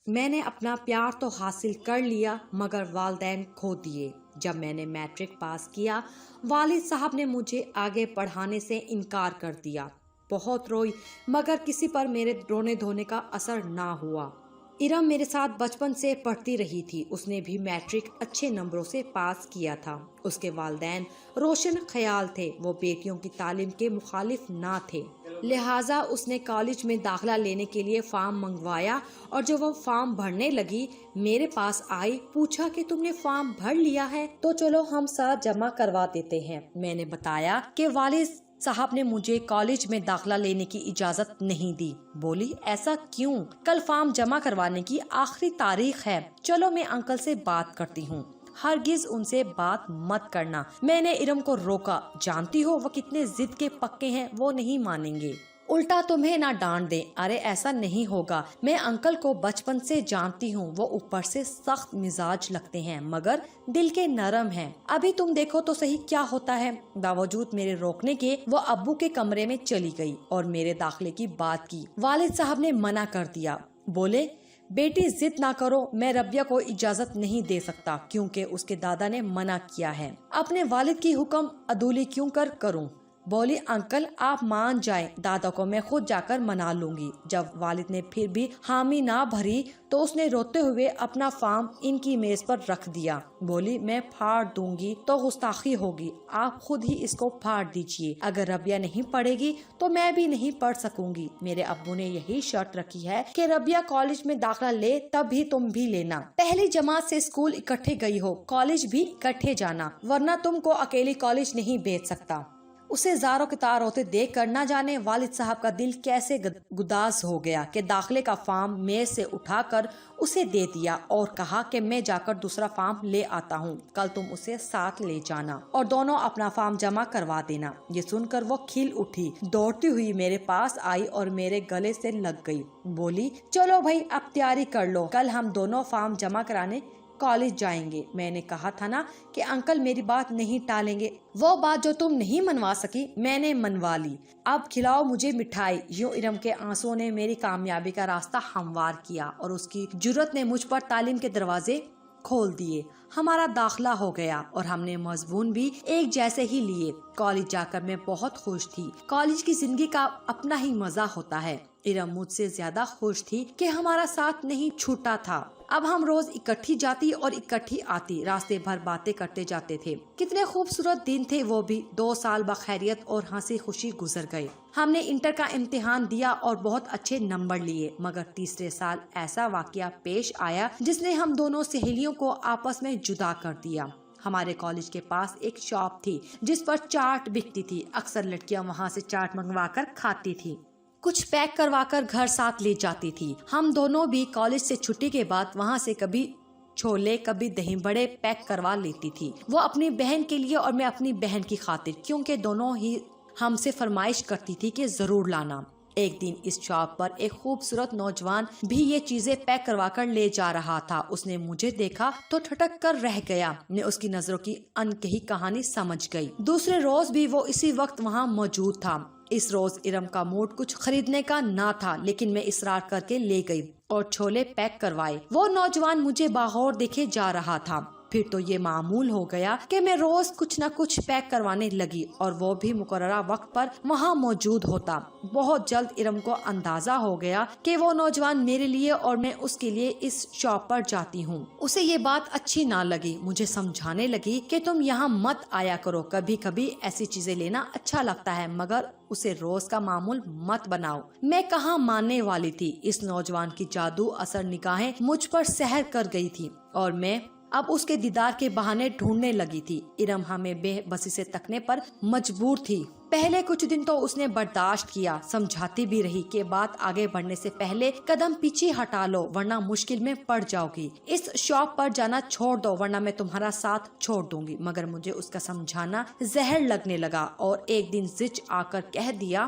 میں نے اپنا پیار تو حاصل کر لیا مگر والدین کھو دیے۔ جب میں نے میٹرک پاس کیا والد صاحب نے مجھے آگے پڑھانے سے انکار کر دیا۔ بہت روئی مگر کسی پر میرے رونے دھونے کا اثر نہ ہوا۔ ارم میرے ساتھ بچپن سے پڑھتی رہی تھی، اس نے بھی میٹرک اچھے نمبروں سے پاس کیا تھا۔ اس کے والدین روشن خیال تھے، وہ بیٹیوں کی تعلیم کے مخالف نہ تھے، لہٰذا اس نے کالج میں داخلہ لینے کے لیے فارم منگوایا اور جب وہ فارم بھرنے لگی میرے پاس آئی، پوچھا کہ تم نے فارم بھر لیا ہے تو چلو ہم ساتھ جمع کروا دیتے ہیں۔ میں نے بتایا کہ والد صاحب نے مجھے کالج میں داخلہ لینے کی اجازت نہیں دی۔ بولی ایسا کیوں؟ کل فارم جمع کروانے کی آخری تاریخ ہے، چلو میں انکل سے بات کرتی ہوں۔ ہرگز ان سے بات مت کرنا۔ میں نے ارم کو روکا، جانتی ہو وہ کتنے ضد کے پکے ہیں، وہ نہیں مانیں گے، الٹا تمہیں نہ ڈانٹ دیں۔ ارے ایسا نہیں ہوگا، میں انکل کو بچپن سے جانتی ہوں، وہ اوپر سے سخت مزاج لگتے ہیں مگر دل کے نرم ہیں، ابھی تم دیکھو تو صحیح کیا ہوتا ہے۔ باوجود میرے روکنے کے وہ ابو کے کمرے میں چلی گئی اور میرے داخلے کی بات کی۔ والد صاحب نے منع کر دیا، بولے بیٹی ضد نہ کرو، میں ربیہ کو اجازت نہیں دے سکتا کیونکہ اس کے دادا نے منع کیا ہے، اپنے والد کی حکم عدولی کیوں کروں۔ بولی انکل آپ مان جائیں، دادا کو میں خود جا کر منا لوں گی۔ جب والد نے پھر بھی حامی نہ بھری تو اس نے روتے ہوئے اپنا فارم ان کی میز پر رکھ دیا۔ بولی میں پھاڑ دوں گی تو گستاخی ہوگی، آپ خود ہی اس کو پھاڑ دیجئے، اگر ربیہ نہیں پڑھے گی تو میں بھی نہیں پڑھ سکوں گی۔ میرے ابو نے یہی شرط رکھی ہے کہ ربیہ کالج میں داخلہ لے تب بھی تم بھی لینا، پہلی جماعت سے اسکول اکٹھے گئی ہو، کالج بھی اکٹھے جانا، ورنہ تم کو اکیلی کالج نہیں بھیج سکتا۔ اسے زاروں کے تار ہوتے دیکھ کر نہ جانے والد صاحب کا دل کیسے گداز ہو گیا کہ داخلے کا فارم میز سے اٹھا کر اسے دے دیا اور کہا کہ میں جا کر دوسرا فارم لے آتا ہوں، کل تم اسے ساتھ لے جانا اور دونوں اپنا فارم جمع کروا دینا۔ یہ سن کر وہ کھل اٹھی، دوڑتی ہوئی میرے پاس آئی اور میرے گلے سے لگ گئی۔ بولی چلو بھائی اب تیاری کر لو، کل ہم دونوں فارم جمع کرانے کالج جائیں گے۔ میں نے کہا تھا نا کہ انکل میری بات نہیں ٹالیں گے، وہ بات جو تم نہیں منوا سکی میں نے منوا لی، اب کھلاؤ مجھے مٹھائی۔ یوں ارم کے آنسوں نے میری کامیابی کا راستہ ہموار کیا اور اس کی جرأت نے مجھ پر تعلیم کے دروازے کھول دیے۔ ہمارا داخلہ ہو گیا اور ہم نے مضمون بھی ایک جیسے ہی لیے۔ کالج جا کر میں بہت خوش تھی، کالج کی زندگی کا اپنا ہی مزہ ہوتا ہے۔ ارم مجھ سے زیادہ خوش تھی کہ ہمارا ساتھ نہیں چھوٹا تھا، اب ہم روز اکٹھی جاتی اور اکٹھی آتی، راستے بھر باتیں کرتے جاتے تھے۔ کتنے خوبصورت دن تھے وہ بھی، 2 سال بخیریت اور ہنسی خوشی گزر گئے۔ ہم نے انٹر کا امتحان دیا اور بہت اچھے نمبر لیے مگر تیسرے سال ایسا واقعہ پیش آیا جس نے ہم دونوں سہیلیوں کو آپس میں جدا کر دیا۔ ہمارے کالج کے پاس ایک شاپ تھی جس پر چاٹ بکتی تھی، اکثر لڑکیاں وہاں سے چاٹ منگوا کر کھاتی تھی، کچھ پیک کروا کر گھر ساتھ لے جاتی تھی۔ ہم دونوں بھی کالج سے چھٹی کے بعد وہاں سے کبھی چھولے کبھی دہی بڑے پیک کروا لیتی تھی، وہ اپنی بہن کے لیے اور میں اپنی بہن کی خاطر، کیونکہ دونوں ہی ہم سے فرمائش کرتی تھی کہ ضرور لانا۔ ایک دن اس شاپ پر ایک خوبصورت نوجوان بھی یہ چیزیں پیک کروا کر لے جا رہا تھا، اس نے مجھے دیکھا تو ٹھٹک کر رہ گیا، میں اس کی نظروں کی انکہی کہانی سمجھ گئی۔ دوسرے روز بھی وہ اسی وقت وہاں موجود تھا۔ اس روز ارم کا موڈ کچھ خریدنے کا نہ تھا لیکن میں اصرار کر کے لے گئی اور چھولے پیک کروائے۔ وہ نوجوان مجھے باغور دیکھے جا رہا تھا، پھر تو یہ معمول ہو گیا کہ میں روز کچھ نہ کچھ پیک کروانے لگی اور وہ بھی مقررہ وقت پر وہاں موجود ہوتا۔ بہت جلد ارم کو اندازہ ہو گیا کہ وہ نوجوان میرے لیے اور میں اس کے لیے اس شاپ پر جاتی ہوں۔ اسے یہ بات اچھی نہ لگی، مجھے سمجھانے لگی کہ تم یہاں مت آیا کرو، کبھی کبھی ایسی چیزیں لینا اچھا لگتا ہے مگر اسے روز کا معمول مت بناؤ۔ میں کہاں ماننے والی تھی، اس نوجوان کی جادو اثر نگاہیں مجھ پر سحر کر گئی تھی اور میں اب اس کے دیدار کے بہانے ڈھونڈنے لگی تھی۔ ارم ہمیں بے بسی سے تکنے پر مجبور تھی۔ پہلے کچھ دن تو اس نے برداشت کیا، سمجھاتی بھی رہی کہ بات آگے بڑھنے سے پہلے قدم پیچھے ہٹا لو ورنہ مشکل میں پڑ جاؤ گی، اس شاپ پر جانا چھوڑ دو ورنہ میں تمہارا ساتھ چھوڑ دوں گی، مگر مجھے اس کا سمجھانا زہر لگنے لگا اور ایک دن زچ آ کر کہہ دیا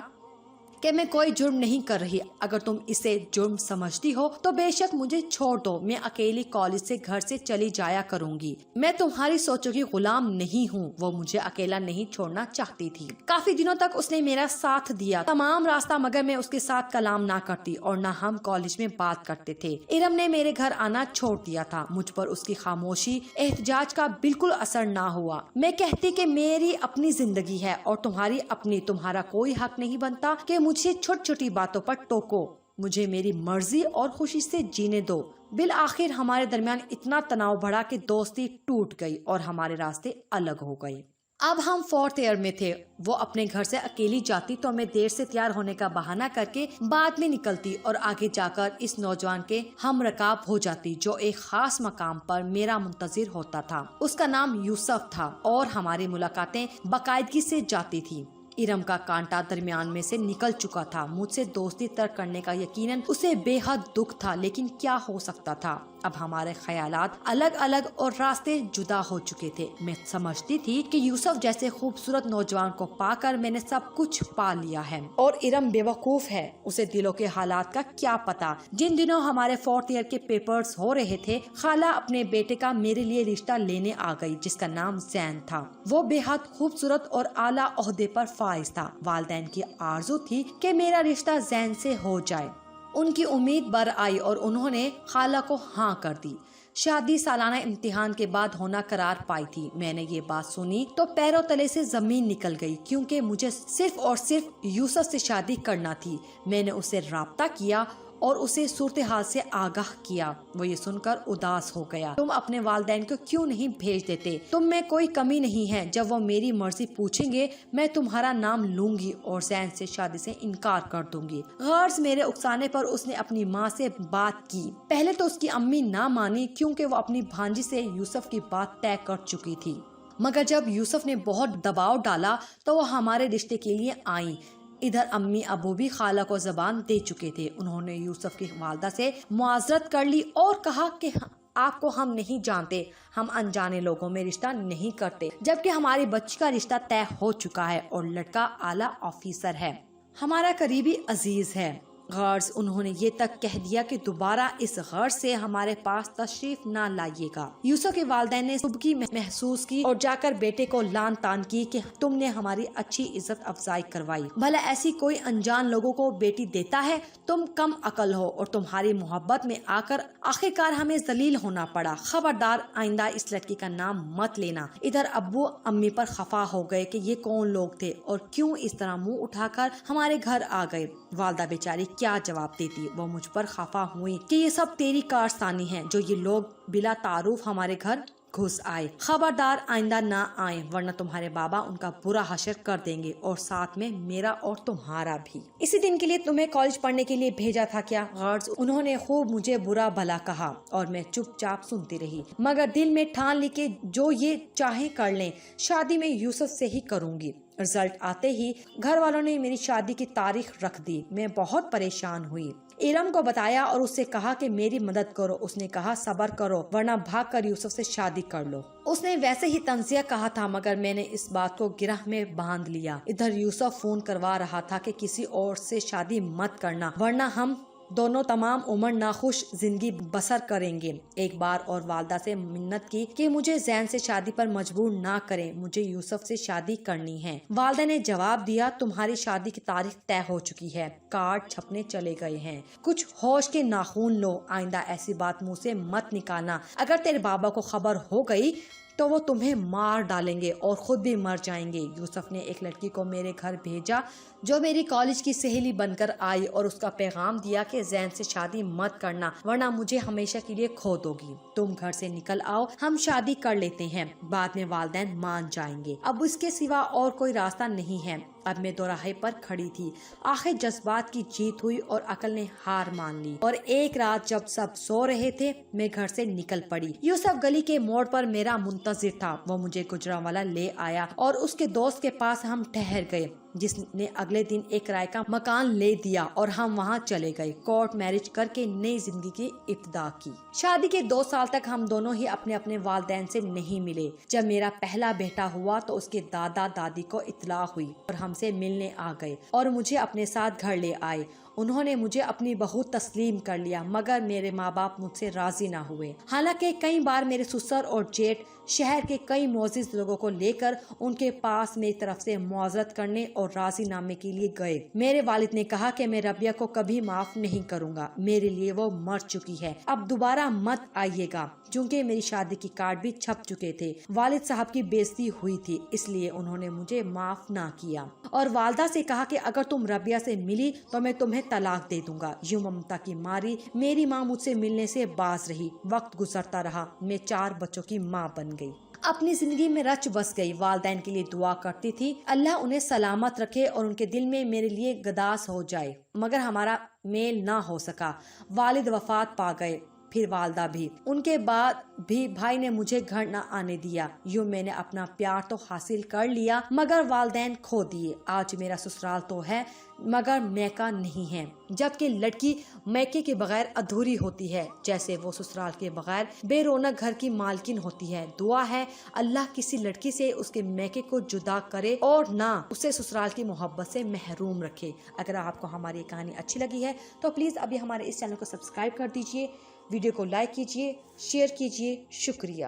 کہ میں کوئی جرم نہیں کر رہی. اگر تم اسے جرم سمجھتی ہو تو بے شک مجھے چھوڑ دو. میں اکیلی کالج سے گھر سے چلی جایا کروں گی. میں تمہاری سوچوں کی غلام نہیں ہوں. وہ مجھے اکیلا نہیں چھوڑنا چاہتی تھی. کافی دنوں تک اس نے میرا ساتھ دیا تمام راستہ، مگر میں اس کے ساتھ کلام نہ کرتی اور نہ ہم کالج میں بات کرتے تھے. ارم نے میرے گھر آنا چھوڑ دیا تھا. مجھ پر اس کی خاموشی احتجاج کا بالکل اثر نہ ہوا. میں کہتی کہ میری اپنی زندگی ہے اور تمہاری اپنی. تمہارا کوئی حق نہیں بنتا کہ مجھے چھوٹی چھوٹی باتوں پر ٹوکو. مجھے میری مرضی اور خوشی سے جینے دو. بالآخر ہمارے درمیان اتنا تناؤ بڑھا کہ دوستی ٹوٹ گئی اور ہمارے راستے الگ ہو گئے. اب ہم 4th ایئر میں تھے. وہ اپنے گھر سے اکیلی جاتی تو میں دیر سے تیار ہونے کا بہانہ کر کے بعد میں نکلتی اور آگے جا کر اس نوجوان کے ہم رکاب ہو جاتی جو ایک خاص مقام پر میرا منتظر ہوتا تھا. اس کا نام یوسف تھا اور ہماری ملاقاتیں باقاعدگی سے جاتی تھی. ارم کا کانٹا درمیان میں سے نکل چکا تھا. مجھ سے دوستی ترک کرنے کا یقیناً اسے بے حد دکھ تھا، لیکن کیا ہو سکتا تھا. اب ہمارے خیالات الگ الگ اور راستے جدا ہو چکے تھے. میں سمجھتی تھی کہ یوسف جیسے خوبصورت نوجوان کو پا کر میں نے سب کچھ پا لیا ہے اور ارم بے وقوف ہے. اسے دلوں کے حالات کا کیا پتا. جن دنوں ہمارے 4th ایئر کے پیپرز ہو رہے تھے، خالہ اپنے بیٹے کا میرے لیے رشتہ لینے آ گئی جس کا نام زین تھا. وہ بے حد خوبصورت اور اعلیٰ عہدے پر فائز تھا. والدین کی آرزو تھی کہ میرا رشتہ زین سے ہو جائے. ان کی امید بر آئی اور انہوں نے خالہ کو ہاں کر دی. شادی سالانہ امتحان کے بعد ہونا قرار پائی تھی. میں نے یہ بات سنی تو پیروں تلے سے زمین نکل گئی، کیونکہ مجھے صرف اور صرف یوسف سے شادی کرنا تھی. میں نے اسے رابطہ کیا اور اسے صورتحال سے آگاہ کیا. وہ یہ سن کر اداس ہو گیا. تم اپنے والدین کو کیوں نہیں بھیج دیتے؟ تم میں کوئی کمی نہیں ہے. جب وہ میری مرضی پوچھیں گے میں تمہارا نام لوں گی اور زین سے شادی سے انکار کر دوں گی. غرض میرے اکسانے پر اس نے اپنی ماں سے بات کی. پہلے تو اس کی امی نہ مانی کیونکہ وہ اپنی بھانجی سے یوسف کی بات طے کر چکی تھی، مگر جب یوسف نے بہت دباؤ ڈالا تو وہ ہمارے رشتے کے لیے آئیں. ادھر امی ابو بھی خالہ کو زبان دے چکے تھے. انہوں نے یوسف کی والدہ سے معذرت کر لی اور کہا کہ آپ کو ہم نہیں جانتے، ہم انجانے لوگوں میں رشتہ نہیں کرتے، جبکہ ہماری بچی کا رشتہ طے ہو چکا ہے اور لڑکا اعلیٰ آفیسر ہے، ہمارا قریبی عزیز ہے. غرض انہوں نے یہ تک کہہ دیا کہ دوبارہ اس غرض سے ہمارے پاس تشریف نہ لائیے گا. یوسف کے والدین نے صبح محسوس کی اور جا کر بیٹے کو لان تان کی کہ تم نے ہماری اچھی عزت افزائی کروائی. بھلا ایسی کوئی انجان لوگوں کو بیٹی دیتا ہے؟ تم کم عقل ہو اور تمہاری محبت میں آ کر آخرکار ہمیں ذلیل ہونا پڑا. خبردار آئندہ اس لڑکی کا نام مت لینا. ادھر ابو امی پر خفا ہو گئے کہ یہ کون لوگ تھے اور کیوں اس طرح منہ اٹھا کر ہمارے گھر آ گئے. والدہ بیچاری کیا جواب دیتی. وہ مجھ پر خفا ہوئی کہ یہ سب تیری کارستانی ہے جو یہ لوگ بلا تعارف ہمارے گھر گھس آئے. خبردار آئندہ نہ آئیں ورنہ تمہارے بابا ان کا برا حشر کر دیں گے اور ساتھ میں میرا اور تمہارا بھی. اسی دن کے لیے تمہیں کالج پڑھنے کے لیے بھیجا تھا کیا؟ غرض انہوں نے خوب مجھے برا بھلا کہا اور میں چپ چاپ سنتی رہی، مگر دل میں ٹھان لی کہ جو یہ چاہیں کر لیں، شادی میں یوسف سے ہی کروں گی. رزلٹ آتے ہی گھر والوں نے میری شادی کی تاریخ رکھ دی. میں بہت پریشان ہوئی. ارم کو بتایا اور اس سے کہا کہ میری مدد کرو. اس نے کہا صبر کرو ورنہ بھاگ کر یوسف سے شادی کر لو. اس نے ویسے ہی تنزیہ کہا تھا مگر میں نے اس بات کو گرہ میں باندھ لیا. ادھر یوسف فون کروا رہا تھا کہ کسی اور سے شادی مت کرنا ورنہ ہم دونوں تمام عمر ناخوش زندگی بسر کریں گے. ایک بار اور والدہ سے منت کی کہ مجھے زین سے شادی پر مجبور نہ کریں، مجھے یوسف سے شادی کرنی ہے. والدہ نے جواب دیا تمہاری شادی کی تاریخ طے ہو چکی ہے، کارڈ چھپنے چلے گئے ہیں، کچھ ہوش کے ناخون لو، آئندہ ایسی بات منہ سے مت نکالنا. اگر تیرے بابا کو خبر ہو گئی تو وہ تمہیں مار ڈالیں گے اور خود بھی مر جائیں گے. یوسف نے ایک لڑکی کو میرے گھر بھیجا جو میری کالج کی سہیلی بن کر آئی اور اس کا پیغام دیا کہ زین سے شادی مت کرنا ورنہ مجھے ہمیشہ کے لیے کھو دو گی. تم گھر سے نکل آؤ، ہم شادی کر لیتے ہیں، بعد میں والدین مان جائیں گے. اب اس کے سوا اور کوئی راستہ نہیں ہے. اب میں دوراہے پر کھڑی تھی. آخر جذبات کی جیت ہوئی اور عقل نے ہار مان لی اور ایک رات جب سب سو رہے تھے میں گھر سے نکل پڑی. یوسف گلی کے موڑ پر میرا منتظر تھا. وہ مجھے گجرانوالا لے آیا اور اس کے دوست کے پاس ہم ٹھہر گئے. جس نے اگلے دن ایک کرائے کا مکان لے دیا اور ہم وہاں چلے گئے۔ کورٹ میرج کر کے نئی زندگی کی ابتدا کی۔ شادی کے 2 سال تک ہم دونوں ہی اپنے والدین سے نہیں ملے۔ جب میرا پہلا بیٹا ہوا تو اس کے دادا دادی کو اطلاع ہوئی اور ہم سے ملنے آ گئے اور مجھے اپنے ساتھ گھر لے آئے۔ انہوں نے مجھے اپنی بہو تسلیم کر لیا، مگر میرے ماں باپ مجھ سے راضی نہ ہوئے۔ حالانکہ کئی بار میرے سسر اور جیٹ شہر کے کئی معزز لوگوں کو لے کر ان کے پاس میری طرف سے معذرت کرنے اور راضی نامے کے لیے گئے۔ میرے والد نے کہا کہ میں ربیہ کو کبھی معاف نہیں کروں گا، میرے لیے وہ مر چکی ہے، اب دوبارہ مت آئیے گا۔ چونکہ میری شادی کی کارڈ بھی چھپ چکے تھے، والد صاحب کی بے عزتی ہوئی تھی، اس لیے انہوں نے مجھے معاف نہ کیا اور والدہ سے کہا کہ اگر تم ربیہ سے ملی تو میں تمہیں طلاق دے دوں گا۔ یوں ممتا کی ماری میری ماں مجھ سے ملنے سے باز رہی۔ وقت گزرتا رہا، میں 4 بچوں کی ماں بن گئی، اپنی زندگی میں رچ بس گئی۔ والدین کے لیے دعا کرتی تھی اللہ انہیں سلامت رکھے اور ان کے دل میں میرے لیے گداس ہو جائے، مگر ہمارا میل نہ ہو سکا۔ والد وفات پا گئے، پھر والدہ بھی۔ ان کے بعد بھی بھائی نے مجھے گھر نہ آنے دیا۔ یوں میں نے اپنا پیار تو حاصل کر لیا مگر والدین کھو دیے۔ آج میرا سسرال تو ہے مگر میکہ نہیں ہے، جبکہ لڑکی میکے کے بغیر ادھوری ہوتی ہے، جیسے وہ سسرال کے بغیر بے رونق گھر کی مالکن ہوتی ہے۔ دعا ہے اللہ کسی لڑکی سے اس کے میکے کو جدا کرے اور نہ اسے سسرال کی محبت سے محروم رکھے۔ اگر آپ کو ہماری یہ کہانی اچھی لگی ہے تو پلیز ابھی ہمارے اس چینل کو سبسکرائب کر دیجیے، ویڈیو کو لائک کیجیے، شیئر کیجیے۔ شکریہ۔